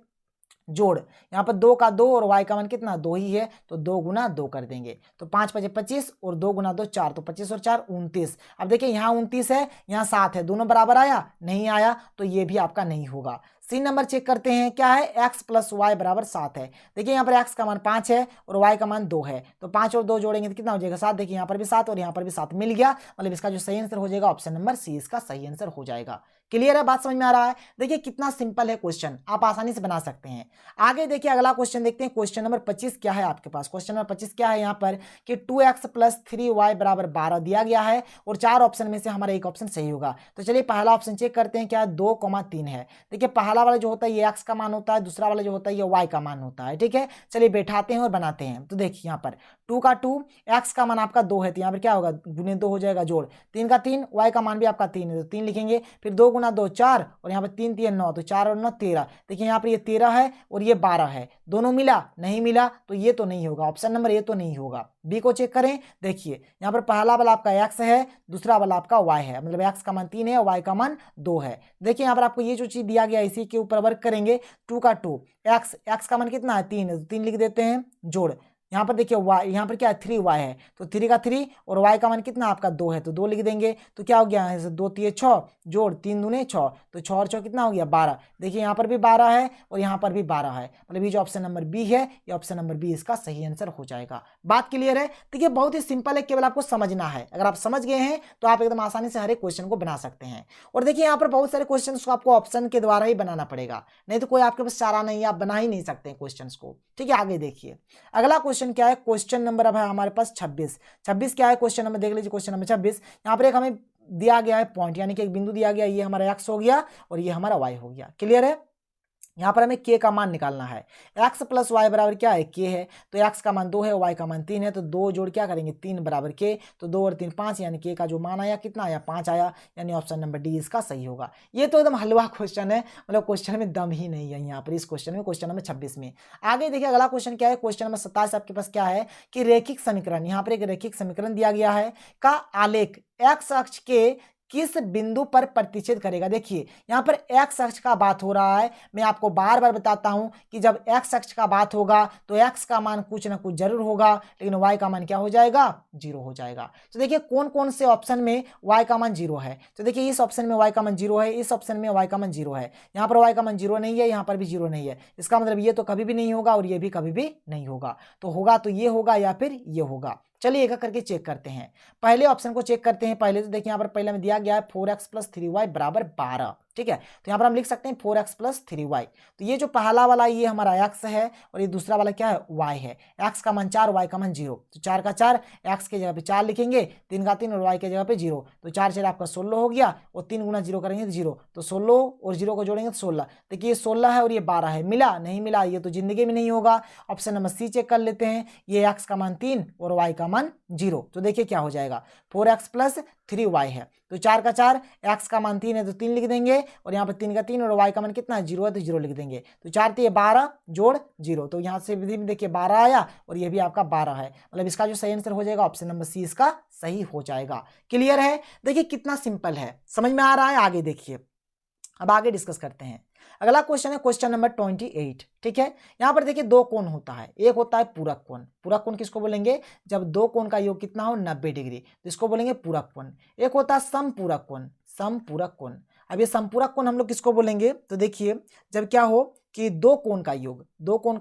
[SPEAKER 1] जोड़ यहाँ पर 2 का 2 और y का मान कितना, 2 ही है, तो 2 गुना 2 कर देंगे। तो 5 × 5 = 25 और 2 गुना 2 4, तो 25 और 4 29। अब देखिए यहाँ 29 है, यहाँ 7 है, दोनों बराबर आया, नहीं आया, तो ये भी आपका नहीं होगा। सी नंबर चेक करते हैं, क्या है, x प्लस वाई बराबर 7 है। देखिए यहाँ पर x का मान 5 है और y का मान 2 है, तो 5 और 2 जोड़ेंगे तो कितना हो जाएगा 7। देखिए यहाँ पर भी 7 और यहाँ पर भी 7 मिल गया, मतलब इसका जो सही आंसर हो जाएगा ऑप्शन नंबर सी इसका सही आंसर हो जाएगा। क्लियर है, बात समझ में आ रहा है। देखिए कितना सिंपल है क्वेश्चन, आप आसानी से बना सकते हैं। आगे देखिए अगला क्वेश्चन देखते हैं, क्वेश्चन नंबर 25 क्या है आपके पास। क्वेश्चन नंबर 25 क्या है यहाँ पर कि 2x प्लस 3y बराबर 12 दिया गया है और 4 ऑप्शन में से हमारा एक ऑप्शन सही होगा। तो चलिए पहला ऑप्शन चेक करते हैं, क्या 2,3 है। देखिए पहला वाला जो होता है ये x का मान होता है, दूसरा वाला जो होता है ये y का मान होता है। ठीक है, चलिए बैठाते हैं और बनाते हैं। तो देखिए यहाँ पर 2 का 2, x का मान आपका 2 है तो यहाँ पर क्या होगा, गुने 2 हो जाएगा जोड़, 3 का 3, y का मान भी आपका 3 है तो 3 लिखेंगे, फिर 2 गुना 2 4 और यहाँ पर 3 3 9, तो 4 और 9 13। देखिए यहाँ पर ये 13 है और ये 12 है, दोनों मिला नहीं मिला तो ये तो नहीं होगा, ऑप्शन नंबर ए तो नहीं होगा। बी को चेक करें, देखिए यहाँ पर पहला वाला आपका x है, दूसरा वाला आपका y है, मतलब x का मान 3 है और y का मान 2 है। देखिए यहाँ पर आपको ये जो चीज दिया गया इसी के ऊपर वर्क करेंगे। 2 का 2, x का मान कितना है 3 है तो 3 लिख देते हैं जोड़, यहाँ पर देखिए y, यहाँ पर क्या है 3y है तो 3 का 3 और y का मान कितना आपका 2 है तो 2 लिख देंगे, तो क्या हो गया है 2 3 6 जोड़ 3 दूने 6, तो 6 और 6 कितना हो गया 12। देखिए यहाँ पर भी 12 है और यहाँ पर भी 12 है, मतलब ये जो ऑप्शन नंबर बी है ये ऑप्शन नंबर बी इसका सही आंसर हो जाएगा। बात क्लियर है। देखिए बहुत ही सिंपल है, केवल आपको समझना है। अगर आप समझ गए हैं तो आप एकदम आसानी से हर एक क्वेश्चन को बना सकते हैं। और देखिए यहाँ पर बहुत सारे क्वेश्चन को आपको ऑप्शन के द्वारा ही बनाना पड़ेगा, नहीं तो कोई आपके पास चारा नहीं, आप बना ही नहीं सकते क्वेश्चन को। ठीक है, आगे देखिए अगला क्वेश्चन क्या है, क्वेश्चन नंबर अब है हमारे पास 26 क्या है क्वेश्चन नंबर, देख लीजिए क्वेश्चन नंबर 26। यहाँ पर एक हमें दिया गया है पॉइंट, यानी कि एक बिंदु दिया गया, ये हमारा x हो गया और ये हमारा y हो गया। क्लियर है, यहाँ पर हमें k का मान निकालना है। x प्लस वाई बराबर क्या है k है, तो x का मान 2 है y का मान 3 है, तो 2 जोड़ क्या करेंगे 3 बराबर k, तो 2 और 3 5, यानी k का जो मान आया कितना आया 5 आया, यानी ऑप्शन नंबर डी इसका सही होगा। ये तो एकदम हलवा क्वेश्चन है, मतलब क्वेश्चन में दम ही नहीं है यहाँ पर इस क्वेश्चन में, क्वेश्चन नंबर 26 में। आगे देखिए अगला क्वेश्चन क्या है, क्वेश्चन नंबर 27 आपके पास क्या है कि रेखिक समीकरण, यहाँ पर एक रेखिक समीकरण दिया गया है का आलेख x अक्ष के किस बिंदु पर प्रतिच्छेद करेगा। देखिए यहाँ पर x अक्ष का बात हो रहा है, मैं आपको बार बार बताता हूं कि जब x अक्ष का बात होगा तो x का मान कुछ ना कुछ जरूर होगा, लेकिन y का मान क्या हो जाएगा 0 हो जाएगा। तो देखिए कौन कौन से ऑप्शन में y का मान 0 है, तो देखिए इस ऑप्शन में y का मान 0 है, इस ऑप्शन में y का मान 0 है, यहाँ पर y का मान 0 नहीं है, यहाँ पर भी 0 नहीं है, इसका मतलब ये तो कभी भी नहीं होगा और ये भी कभी भी नहीं होगा, तो होगा तो ये होगा या फिर ये होगा। चलिए एक करके चेक करते हैं। पहले ऑप्शन को चेक करते हैं। पहले तो देखिए यहाँ पर पहले में दिया गया है 4x प्लस 3y बराबर 12। ठीक है, तो यहाँ पर हम लिख सकते हैं 4x प्लस 3y। तो ये जो पहला वाला ये हमारा x है और ये दूसरा वाला क्या है y है। x का मान 4, y का मान 0, तो 4 का 4, x के जगह पे 4 लिखेंगे, 3 का 3 और y के जगह पे 0, तो 4 4 आपका 16 हो गया और 3 गुना 0 करेंगे तो 0, तो 16 और 0 को जोड़ेंगे तो 16। देखिए ये 16 है और ये 12 है, मिला नहीं मिला ये तो जिंदगी में नहीं होगा। ऑप्शन नंबर सी चेक कर लेते हैं, ये x का मान 3 और y का मान 0, तो देखिए क्या हो जाएगा 4x प्लस 3y है, तो 4 का 4, x का मान 3 है तो 3 लिख देंगे और यहाँ पर 3 का 3 और y का मान कितना है 0 है तो 0 लिख देंगे, तो 4 3 12 जोड़ 0, तो यहाँ से विधि में देखिए 12 आया और ये भी आपका 12 है, मतलब इसका जो सही आंसर हो जाएगा ऑप्शन नंबर सी इसका सही हो जाएगा। क्लियर है, देखिए कितना सिंपल है, समझ में आ रहा है। आगे देखिए, अब आगे डिस्कस करते हैं। अगला क्वेश्चन है क्वेश्चन नंबर 28। ठीक है, यहाँ पर देखिए दो कोण होता है, एक होता है पूरक कोण। पूरक कोण किसको बोलेंगे, जब दो कोण का योग कितना हो 90 डिग्री, तो इसको बोलेंगे पूरक कोण। एक होता है समपूरक कोण, समपूरक कोण। अब ये समपूरक कोण हम लोग किसको बोलेंगे, तो देखिए जब क्या हो कि दो कोण का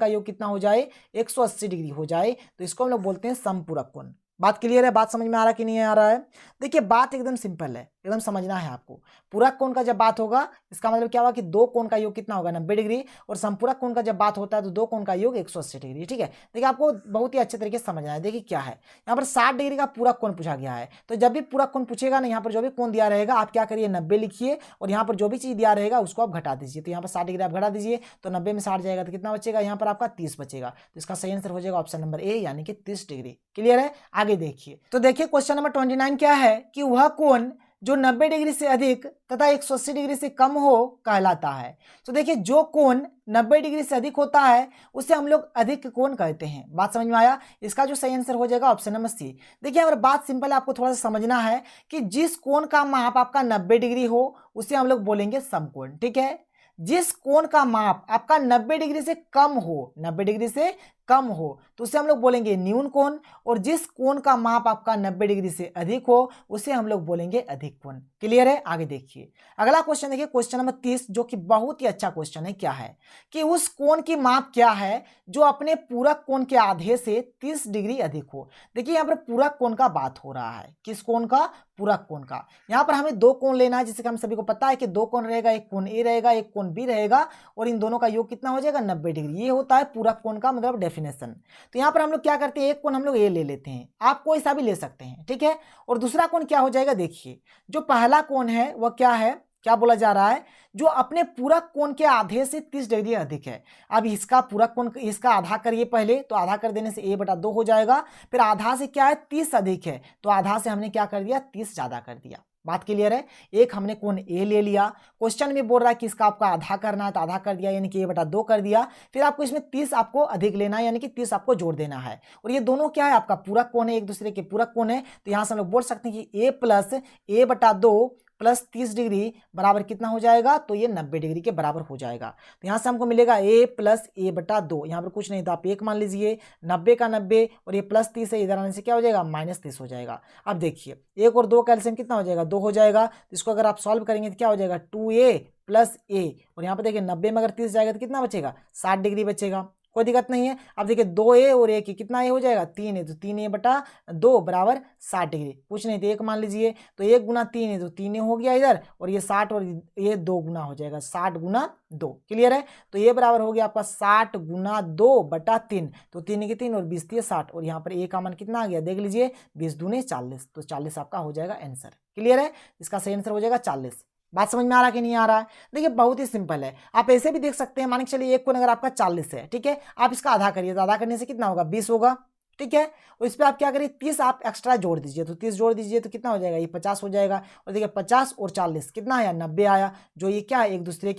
[SPEAKER 1] योग कितना हो जाए 180 डिग्री हो जाए, तो इसको हम लोग बोलते हैं समपूरक कोण। बात क्लियर है, बात समझ में आ रहा है कि नहीं आ रहा है। देखिए बात एकदम सिंपल है, एकदम समझना है आपको। पूरक कोण का जब बात होगा इसका मतलब क्या होगा कि दो कोण का योग कितना होगा 90 डिग्री, और संपूरक कोण का जब बात होता है तो दो कोण का योग 180 डिग्री। ठीक है, देखिए आपको बहुत ही अच्छे तरीके से समझना है। देखिए क्या है, यहाँ पर 60 डिग्री का पूरक कोण पूछा गया है, तो जब भी पूरक कोण पूछेगा ना, यहाँ पर जो भी कोण दिया रहेगा आप क्या करिए 90 लिखिए, और यहाँ पर जो भी चीज दिया रहेगा उसको आप घटा दीजिए। तो यहाँ पर 60 डिग्री आप घटा दीजिए, तो 90 में 60 जाएगा तो कितना बचेगा, यहाँ पर आपका 30 बचेगा, तो इसका सही आंसर हो जाएगा ऑप्शन नंबर ए, यानी कि 30 डिग्री। क्लियर है, आगे देखिए। तो देखिए क्वेश्चन नंबर 29 क्या है कि वह कोण जो 90 डिग्री से अधिक तथा 180 डिग्री से कम हो कहलाता है। तो देखिए जो कोण 90 डिग्री से अधिक होता है उसे हम लोग अधिक कोण कहते हैं। बात समझ में आया, इसका जो सही आंसर हो जाएगा ऑप्शन नंबर सी। देखिए अगर बात सिंपल है, आपको थोड़ा सा समझना है कि जिस कोण का माप आपका 90 डिग्री हो उसे हम लोग बोलेंगे समकोण। ठीक है, जिस कोण का माप आपका 90 डिग्री से कम हो, 90 डिग्री से कम हो तो उसे हम लोग बोलेंगे न्यून कोण, और जिस कोण का माप आपका 90 डिग्री से अधिक हो उसे हम लोग बोलेंगे अधिक कोण। क्लियर है? आगे देखिए अगला क्वेश्चन, देखिए क्वेश्चन नंबर 30, जो कि बहुत ही अच्छा क्वेश्चन है। क्या है कि उस कोण की माप क्या है जो अपने पूरक कोण के आधे से 30 डिग्री अधिक हो। देखिए यहाँ पर पूरक कोण का बात हो रहा है, किस कोण का? पूरक कोण का। यहाँ पर हमें दो कोण लेना है, जिससे कि हम सभी को पता है कि दो कोण रहेगा, एक कोण ए रहेगा, एक कोण बी रहेगा, और इन दोनों का योग कितना हो जाएगा? 90 डिग्री। ये होता है पूरक कोण का मतलब डेफिनेशन। तो यहाँ पर हम लोग क्या करते हैं, एक कोण हम लोग ए ले लेते हैं, आप कोई सा भी ले सकते हैं, ठीक है। और दूसरा कोण क्या हो जाएगा? देखिए जो पहला कोण है वह क्या है, क्या बोला जा रहा है? जो अपने पूरक कोण के आधे से 30 डिग्री अधिक है। अब इसका पूरक कोण, इसका आधा करिए पहले, तो आधा कर देने से a/2 हो जाएगा। फिर आधा से क्या है? 30 अधिक है, तो आधा से हमने क्या कर दिया? 30 ज्यादा कर दिया। बात क्लियर है? एक हमने कोण ए ले लिया, क्वेश्चन में बोल रहा है कि इसका आपका आधा करना है, तो आधा कर दिया यानी कि a/2 कर दिया। फिर आपको इसमें 30 आपको अधिक लेना है, यानी कि 30 आपको जोड़ देना है। और ये दोनों क्या है? आपका पूरक कोण है, एक दूसरे के पूरक कोण है। तो यहां से हम लोग बोल सकते हैं कि a + a/2 प्लस 30 डिग्री बराबर कितना हो जाएगा? तो ये 90 डिग्री के बराबर हो जाएगा। तो यहां से हमको मिलेगा a + a/2। यहाँ पर कुछ नहीं, तो आप एक मान लीजिए, 90 का 90 और ये +30 है, इधर आने से क्या हो जाएगा? -30 हो जाएगा। अब देखिए 1 और 2 का एलसीएम कितना हो जाएगा? 2 हो जाएगा। तो इसको अगर आप सॉल्व करेंगे तो क्या हो जाएगा? 2a + a, और यहाँ पर देखिए 90 में अगर 30 जाएगा तो कितना बचेगा? 60 डिग्री बचेगा। कोई दिक्कत नहीं है। अब देखिए 2a और a की कितना ए हो जाएगा? 3a, तो 3a/2 बराबर 60 डिग्री। कुछ नहीं तो एक मान लीजिए, तो 1 × 3 है तो 3a हो गया इधर, और ये 60 और ये 2 गुना हो जाएगा, 60 × 2। क्लियर है? तो ये बराबर हो गया आपका 60 × 2/3, तो 3 की 3 और 20 थी 60, और यहाँ पर a का मान कितना आ गया? देख लीजिए, 20 दूने 40, तो 40 आपका हो जाएगा आंसर। क्लियर है? इसका सही आंसर हो जाएगा 40। बात समझ में आ रहा है कि नहीं आ रहा है? देखिए बहुत ही सिंपल है, आप ऐसे भी देख सकते हैं। मान के चलिए एक कोण अगर आपका 40 है, ठीक है, आप इसका आधा करिए, तो आधा करने से कितना होगा? 20 होगा, ठीक है। और इस पे आप क्या करिए? 30 आप एक्स्ट्रा जोड़ दीजिए, तो 30 जोड़ दीजिए तो कितना हो जाएगा? ये 50 हो जाएगा। और देखिए 50 और 40 कितना आया? 90 आया। जो ये क्या है? एक दूसरे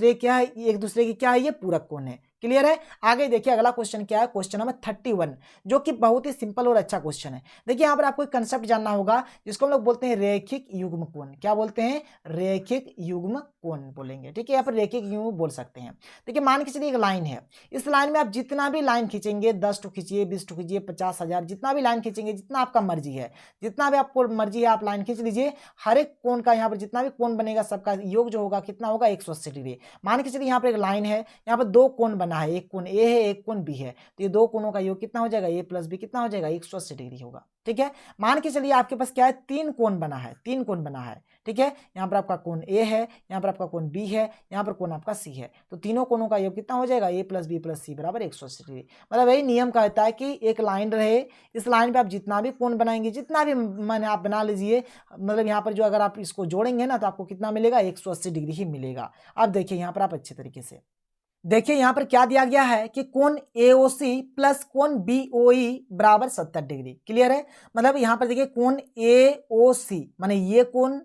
[SPEAKER 1] की क्या है? ये पूरक कोण है। क्लियर है? आगे देखिए अगला क्वेश्चन क्या है, क्वेश्चन नंबर 31, जो कि बहुत ही सिंपल और अच्छा क्वेश्चन है। देखिए यहाँ पर आपको एक कंसेप्ट जानना होगा, जिसको हम लोग बोलते हैं रैखिक युग्म कोण। क्या बोलते हैं? रैखिक युग्म कोण बोलेंगे, ठीक है। यहाँ पर रैखिक युग्म बोल सकते हैं। देखिए मान के चलिए एक लाइन है, इस लाइन में आप जितना भी लाइन खींचेंगे, 10 टू खींचिए, 20 टू खींचिए, 50,000, जितना भी लाइन खींचेंगे, जितना आपका मर्जी है, जितना भी आपको मर्जी है आप लाइन खींच लीजिए। हर एक कोण का यहाँ पर जितना भी कोण बनेगा सबका योग जो होगा कितना होगा? 180 डिग्री। मान के चलिए यहाँ पर एक लाइन है, यहाँ पर दो कोण बना है, एक कोण ए है, एक कोण बी है, तो ये दो कोणों का योग कितना हो जाएगा? a + b कितना हो जाएगा? 180 डिग्री होगा, ठीक है। मान के चलिए आपके पास क्या है? तीन कोण बना है, ठीक है। यहाँ पर आपका कोण ए है, यहाँ पर आपका कोण बी है, यहाँ पर कोण आपका सी है, तो तीनों कोणों का योग कितना हो जाएगा? a + b + c बराबर 180 डिग्री। मतलब यही नियम कहता है कि एक लाइन रहे, इस लाइन पे आप जितना भी कोण बनाएंगे, जितना भी मैंने आप बना लीजिए, मतलब यहाँ पर जो अगर आप इसको जोड़ेंगे ना, तो आपको कितना मिलेगा? 180 डिग्री ही मिलेगा। अब देखिए यहाँ पर आप अच्छे तरीके से देखिए, यहां पर क्या दिया गया है कि कोण AOC प्लस कोण BOE बराबर 70 डिग्री। क्लियर है? मतलब यहां पर देखिए कोण AOC माने ये कोण,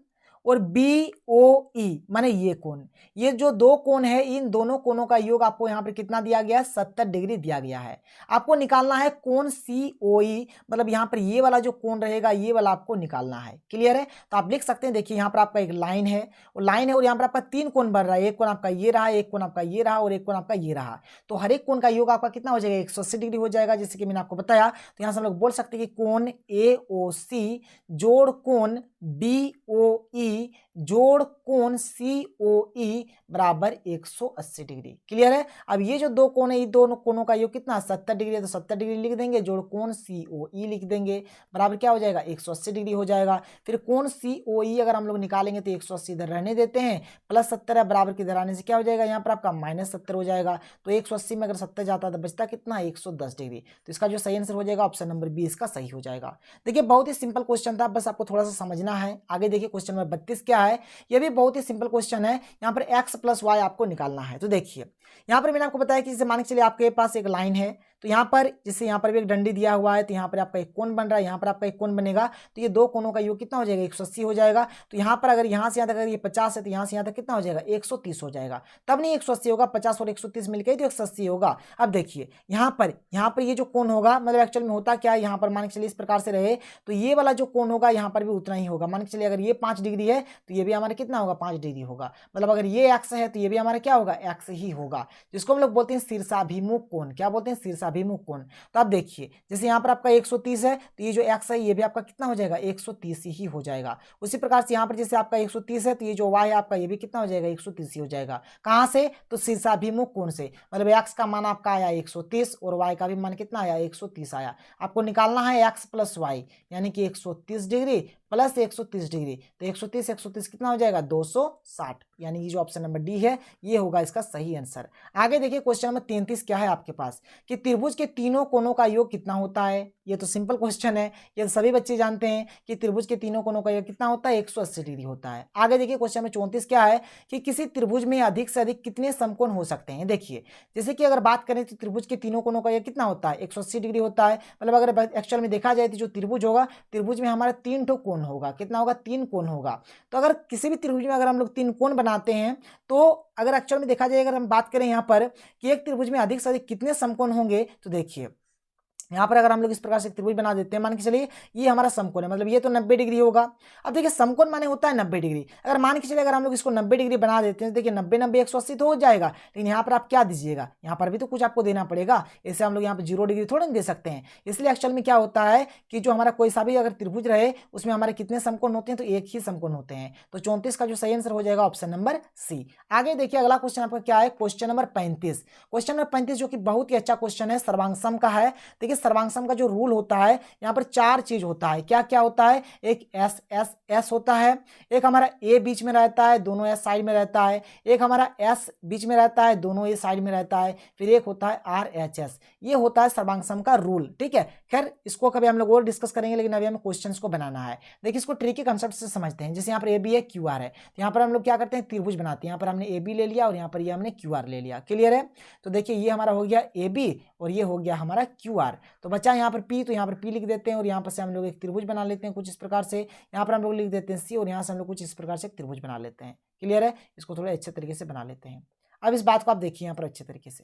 [SPEAKER 1] और BOE माने ये कोण, ये जो दो कोण है, इन दोनों कोणों का योग आपको यहाँ पर कितना दिया गया है? 70 डिग्री दिया गया है। आपको निकालना है कोण COE, मतलब यहाँ पर ये वाला जो कोण रहेगा, ये वाला आपको निकालना है। क्लियर है? तो आप लिख सकते हैं, देखिए यहाँ पर आपका एक लाइन है, और यहाँ पर आपका तीन कोण बन रहा है, एक कोण आपका ये रहा, एक कोण आपका ये रहा, और एक कोण आपका ये रहा। तो हर एक कोण का योग आपका कितना हो जाएगा? 180 डिग्री हो जाएगा, जैसे कि मैंने आपको बताया। तो यहाँ से हम लोग बोल सकते हैं कि कोण AOC जोड़ कोण BOE जोड़ कोण COE बराबर 180 डिग्री। क्लियर है? अब ये जो दो कोण है, ये दोनों कोणों का योग कितना? 70 डिग्री है, तो 70 डिग्री लिख देंगे, जोड़ कोण COE लिख देंगे, बराबर क्या हो जाएगा? 180 डिग्री हो जाएगा। फिर कोण COE अगर हम लोग निकालेंगे तो 180 इधर रहने देते हैं, प्लस 70 है, बराबर के इधर आने से क्या हो जाएगा? यहाँ पर आपका -70 हो जाएगा। तो 180 में अगर 70 जाता तो बचता कितना? 110 डिग्री। तो इसका जो सही आंसर हो जाएगा ऑप्शन नंबर बी इसका सही हो जाएगा। देखिए बहुत ही सिंपल क्वेश्चन था, बस आपको थोड़ा सा समझना है। आगे देखिए क्वेश्चन नंबर 32 क्या है, यह भी बहुत ही सिंपल क्वेश्चन है। यहाँ पर x + y आपको निकालना है। तो देखिए यहाँ पर मैंने आपको बताया कि जैसे मान के चलिए आपके पास एक लाइन है, तो यहाँ पर जैसे यहाँ पर भी एक डंडी दिया हुआ है, तो यहाँ पर आपका एक कोण बन रहा है, यहाँ पर आपका एक कोण बनेगा, तो ये दो कोणों का योग कितना हो जाएगा? 180 हो जाएगा। तो यहाँ पर अगर यहाँ से यहाँ तक अगर ये 50 है, तो यहाँ से यहाँ तक कितना हो जाएगा? 130 हो जाएगा। तब नहीं 180 होगा, 50 और 130 मिलकर ही तो 180 होगा। अब देखिए यहाँ पर ये जो कोण होगा, मतलब एक्चुअल में होता क्या है, यहाँ पर मान के चलिए इस प्रकार से रहे, तो ये वाला जो कोण होगा यहाँ पर भी उतना ही होगा। मान के चलिए अगर ये 5 डिग्री है, तो ये भी हमारा कितना होगा? 5 डिग्री होगा। मतलब अगर ये x है, तो ये भी हमारा क्या होगा? x ही होगा, जिसको हम लोग बोलते हैं शीर्षाभिमुख कोण। क्या बोलते हैं? शीर्षाभिमुख शीर्षाभिमुख कोण। तो आप देखिए जैसे यहाँ पर आपका 130 है तो ये जो x है ये भी आपका कितना हो जाएगा 130 ही हो जाएगा। उसी प्रकार से यहाँ पर जैसे आपका 130 है तो ये जो y है आपका ये भी कितना हो जाएगा 130 ही हो जाएगा। कहाँ से? तो शीर्षाभिमुख कोण से, मतलब x का मान आपका आया 130 और y का भी मान कितना आया 130 आया। आपको निकालना है x प्लस y यानी कि 130 डिग्री प्लस 130 डिग्री, तो 130 130 कितना हो जाएगा 260, यानी ये जो ऑप्शन नंबर डी है ये होगा इसका सही आंसर। आगे देखिए क्वेश्चन नंबर 33 क्या है आपके पास कि त्रिभुज के तीनों कोणों का योग कितना होता है। ये तो सिंपल क्वेश्चन है, ये तो सभी बच्चे जानते हैं कि त्रिभुज के तीनों कोणों का योग कितना होता है 180 डिग्री होता है। आगे देखिए क्वेश्चन नंबर 34 क्या है कि किसी त्रिभुज में अधिक से अधिक कितने समकोण हो सकते हैं। देखिए जैसे कि अगर बात करें तो त्रिभुज के तीनों कोणों का योग कितना होता है 180 डिग्री होता है। मतलब अगर एक्चुअल में देखा जाए तो जो त्रिभुज होगा, त्रिभुज में हमारा 3 ठो कोण होगा, कितना होगा 3 कोण होगा। तो अगर किसी भी त्रिभुज में अगर हम लोग 3 कोण बनाते हैं तो अगर एक्चुअल में देखा जाए, अगर हम बात करें यहाँ पर कि एक त्रिभुज में अधिक से अधिक कितने समकोण होंगे, तो देखिए यहाँ पर अगर हम लोग इस प्रकार से त्रिभुज बना देते हैं, मान के चलिए ये हमारा समकोण है, मतलब ये तो 90 डिग्री होगा। अब देखिए समकोण माने होता है 90 डिग्री। अगर मान के चलिए अगर हम लोग इसको 90 डिग्री बना देते हैं तो देखिए 90 90 180 तो हो जाएगा, लेकिन यहाँ पर आप क्या दीजिएगा, यहाँ पर भी तो कुछ आपको देना पड़ेगा। इससे हम लोग यहाँ पर 0 डिग्री थोड़ा दे सकते हैं। इसलिए एक्चुअल में क्या होता है कि जो हमारा कोई सा भी अगर त्रिभुज रहे उसमें हमारे कितने समकोण होते हैं, तो एक ही समकोण होते हैं। तो 34 का जो सही आंसर हो जाएगा ऑप्शन नंबर सी। आगे देखिए अगला क्वेश्चन आपका क्या है, क्वेश्चन नंबर 35। क्वेश्चन नंबर 35 जो कि बहुत ही अच्छा क्वेश्चन है, सर्वांगसम का है। देखिए सर्वांगसम का जो रूल होता है यहाँ पर 4 चीज होता है। क्या क्या होता है, एक एस एस एस होता है, एक हमारा ए बीच में रहता है, दोनों एस साइड में रहता है, एक हमारा एस बीच में रहता है, दोनों ए साइड में रहता है, फिर एक होता है आर एच एस। ये होता है सर्वांगसम का रूल। ठीक है, खैर इसको कभी हम लोग और डिस्कस करेंगे, लेकिन अभी हमें क्वेश्चंस को बनाना है। देखिए इसको ट्रिकी कंसेप्ट से समझते हैं। जैसे यहाँ पर ए बी है, क्यू आर है, तो यहाँ पर हम लोग क्या करते हैं त्रिभुज बनाते हैं। यहाँ पर हमने ए बी ले लिया और यहाँ पर ये हमने क्यू आर ले लिया। क्लियर है? तो देखिए ये हमारा हो गया ए बी और ये हो गया हमारा क्यू आर। तो बचा यहाँ पर पी, तो यहाँ पर पी लिख देते हैं और यहाँ पर से हम लोग एक त्रिभुज बना लेते हैं कुछ इस प्रकार से। यहाँ पर हम लोग लिख देते हैं सी और यहाँ से हम लोग कुछ इस प्रकार से एक त्रिभुज बना लेते हैं। क्लियर है? इसको थोड़ा अच्छे तरीके से बना लेते हैं। अब इस बात को आप देखिए यहाँ पर अच्छे तरीके से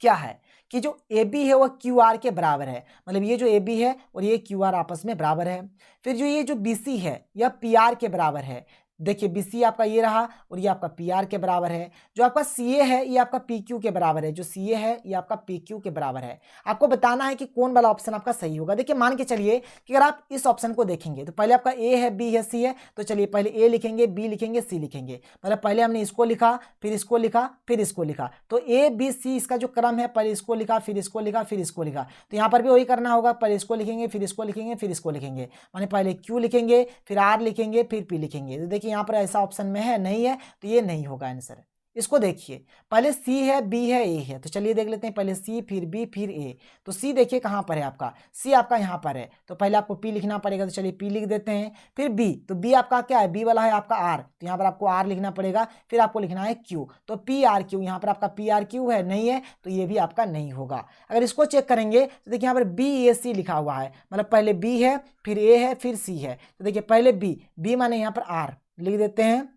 [SPEAKER 1] क्या है कि जो ए बी है वह क्यू आर के बराबर है, मतलब ये जो ए बी है और ये क्यू आर आपस में बराबर है। फिर जो ये जो बी सी है यह पी आर के बराबर है। देखिए बी सी आपका ये रहा और ये आपका पी आर के बराबर है। जो आपका सी ए है ये आपका पी क्यू के बराबर है, जो सी ए है ये आपका पी क्यू के बराबर है। आपको बताना है कि कौन वाला ऑप्शन आपका सही होगा। देखिए मान के चलिए कि अगर आप इस ऑप्शन को देखेंगे तो पहले आपका ए है, बी है, सी है, तो चलिए पहले ए लिखेंगे, बी लिखेंगे, सी लिखेंगे। मतलब पहले हमने इसको लिखा, फिर इसको लिखा, फिर इसको लिखा। तो ए बी सी इसका जो क्रम है, पहले इसको लिखा, फिर इसको लिखा, फिर इसको लिखा। तो यहाँ पर भी वही करना होगा, पहले इसको लिखेंगे, फिर इसको लिखेंगे, फिर इसको लिखेंगे। माने पहले क्यू लिखेंगे, फिर आर लिखेंगे, फिर पी लिखेंगे। तो देखिए यहाँ पर ऐसा ऑप्शन में है नहीं है, तो ये नहीं होगा आंसर। इसको देखिए पहले सी है, बी है, ए है, तो चलिए देख लेते हैं पहले सी फिर बी फिर ए। तो सी देखिए कहां पर है आपका, सी आपका यहां पर है, तो पहले आपको पी लिखना पड़ेगा, तो चलिए पी लिख देते हैं। फिर बी, तो बी आपका क्या है, बी वाला है आपका आर, तो यहां पर आपको आर लिखना पड़ेगा। फिर आपको लिखना है क्यू, तो पी आर क्यू, यहां पर आपका पी आर क्यू है नहीं है, तो ये भी आपका नहीं होगा। अगर इसको चेक करेंगे तो देखिए यहां पर बी ए सी लिखा हुआ है, मतलब पहले बी है, फिर ए है, फिर सी है। तो देखिए पहले बी, बी माने यहां पर आर लिख देते हैं,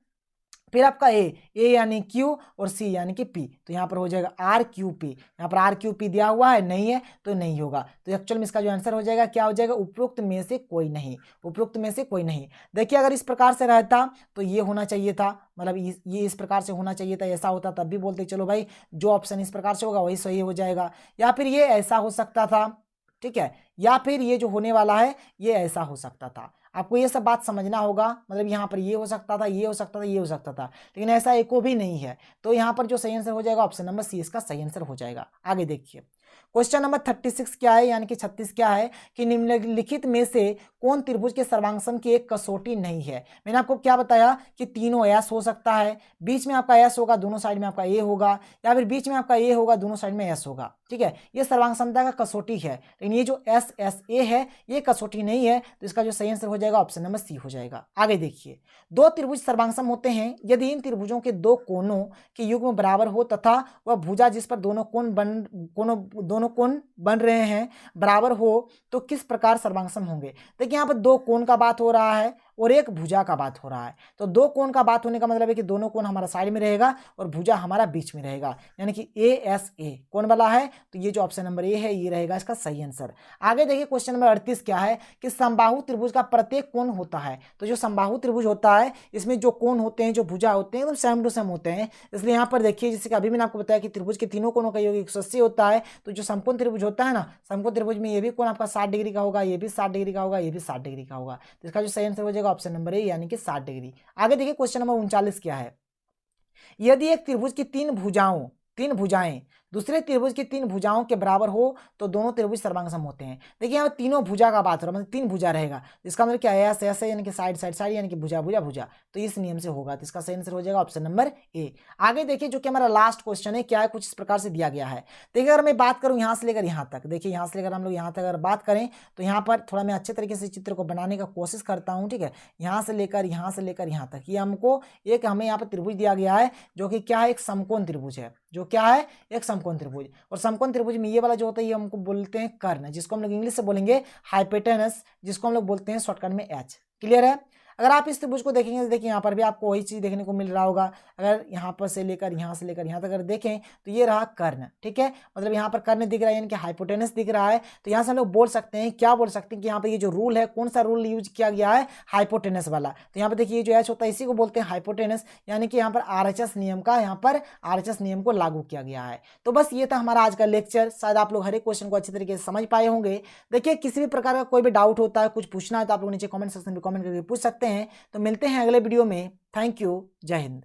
[SPEAKER 1] फिर आपका ए यानी क्यू और सी यानी कि पी, तो यहाँ पर हो जाएगा आर क्यू पी। यहाँ पर आर क्यू पी दिया हुआ है, नहीं है तो नहीं होगा। तो एक्चुअल में इसका जो आंसर हो जाएगा क्या हो जाएगा, उपरोक्त में से कोई नहीं, उपरोक्त में से कोई नहीं। देखिए अगर इस प्रकार से रहता तो ये होना चाहिए था, मतलब ये इस प्रकार से होना चाहिए था, ऐसा होता तब भी बोलते चलो भाई जो ऑप्शन इस प्रकार से होगा वही सही हो जाएगा। या फिर ये ऐसा हो सकता था, ठीक है, या फिर ये जो होने वाला है ये ऐसा हो सकता था। आपको ये सब बात समझना होगा, मतलब यहाँ पर ये हो सकता था, ये हो सकता था, ये हो सकता था, लेकिन ऐसा एको भी नहीं है। तो यहाँ पर जो सही आंसर हो जाएगा ऑप्शन नंबर सी इसका सही आंसर हो जाएगा। आगे देखिए क्वेश्चन नंबर 36 क्या है, यानी कि 36 क्या है कि निम्नलिखित में से कौन त्रिभुज के सर्वांगसम की एक कसौटी नहीं है। मैंने आपको क्या बताया कि तीनों एस हो सकता है, बीच में आपका एस होगा, दोनों साइड में आपका ए होगा, या फिर बीच में आपका ए होगा, दोनों साइड में एस होगा। ठीक है, ये सर्वांगसमता का कसौटी है, लेकिन ये जो एस एस ए है ये कसौटी नहीं है, तो इसका जो सही आंसर हो जाएगा ऑप्शन नंबर सी हो जाएगा। आगे देखिए दो त्रिभुज सर्वांगसम होते हैं यदि इन त्रिभुजों के दो कोणों के युग्म बराबर हो तथा वह भुजा जिस पर दोनों कोण बन रहे हैं बराबर हो, तो किस प्रकार सर्वांगसम होंगे। देखिए यहाँ पर दो कोण का बात हो रहा है और एक भुजा का बात हो रहा है। तो दो कोण का बात होने का मतलब है कि दोनों कोण हमारा साइड में रहेगा और भुजा हमारा बीच में रहेगा, यानी कि ASA कौन वाला है, तो ये जो ऑप्शन नंबर ए है ये रहेगा इसका सही आंसर। आगे देखिए क्वेश्चन नंबर 38 क्या है कि समबाहु त्रिभुज का प्रत्येक कोण होता है। तो जो समबाहु त्रिभुज होता है इसमें जो कोण होते हैं, जो भुजा होते हैं, वो सेम टू सेम होते हैं। इसलिए यहाँ पर देखिए जैसे कि अभी मैंने आपको बताया कि त्रिभुज के तीनों कोणों का योग 180 होता है। तो जो समकोण त्रिभुज होता है ना, समकोण त्रिभुज में ये भी कोण आपका 60 डिग्री का होगा, ये भी 60 डिग्री का होगा, ये भी 60 डिग्री का होगा। तो इसका जो सही आंसर हो जाएगा ऑप्शन नंबर ए यानी कि 60 डिग्री। आगे देखिए क्वेश्चन नंबर 39 क्या है, यदि एक त्रिभुज की तीन भुजाएं दूसरे त्रिभुज की तीन भुजाओं के बराबर हो तो दोनों त्रिभुज सर्वांग होते हैं। देखिए यहाँ तीनों भुजा का बात हो रहा है, मतलब तीन भुजा रहेगा, इसका मतलब क्या है, ऐसे यानी कि साइड साइड साइड यानी कि भुजा भुजा भुजा, तो इस नियम से होगा। तो इसका सही आंसर हो जाएगा ऑप्शन नंबर ए। आगे देखिए जो कि हमारा लास्ट क्वेश्चन है क्या है, कुछ इस प्रकार से दिया गया है। देखिए अगर मैं बात करूं यहाँ से लेकर यहाँ तक, देखिए यहाँ से लेकर हम लोग यहाँ तक अगर बात करें तो यहाँ पर थोड़ा मैं अच्छे तरीके से चित्र को बनाने का कोशिश करता हूँ, ठीक है। यहाँ से लेकर यहाँ तक ये हमको एक हमें यहाँ पर त्रिभुज दिया गया है जो कि क्या है, एक समकोण त्रिभुज है, जो क्या है, एक समकोण त्रिभुज। और समकोण त्रिभुज में ये वाला जो होता है ये हमको बोलते हैं कर्ण, जिसको हम लोग इंग्लिश से बोलेंगे हाइपोटेनस, जिसको हम लोग बोलते हैं शॉर्टकट में एच। क्लियर है। अगर आप इस त्रिभुज को देखेंगे तो देखिए यहाँ पर भी आपको वही चीज देखने को मिल रहा होगा। अगर यहाँ पर से लेकर यहाँ तक अगर देखें तो ये रहा कर्ण, ठीक है। मतलब यहाँ पर कर्ण दिख रहा है यानी कि हाइपोटेनस दिख रहा है। तो यहाँ से हम लोग बोल सकते हैं, क्या बोल सकते हैं कि यहाँ पर ये जो रूल है, कौन सा रूल यूज किया गया है, हाइपोटेनस वाला। तो यहाँ पर देखिए जो एच होता है इसी को बोलते हैं हाइपोटेनस, यानी कि यहाँ पर RHS नियम का, यहाँ पर RHS नियम को लागू किया गया है। तो बस ये था हमारा आज का लेक्चर। शायद आप लोग हर एक क्वेश्चन को अच्छी तरीके से समझ पाए होंगे। देखिए किसी भी प्रकार का कोई भी डाउट होता है, कुछ पूछना है तो आप लोग नीचे कमेंट सेक्शन में कमेंट करके पूछ सकते हैं। तो मिलते हैं अगले वीडियो में। थैंक यू, जय हिंद।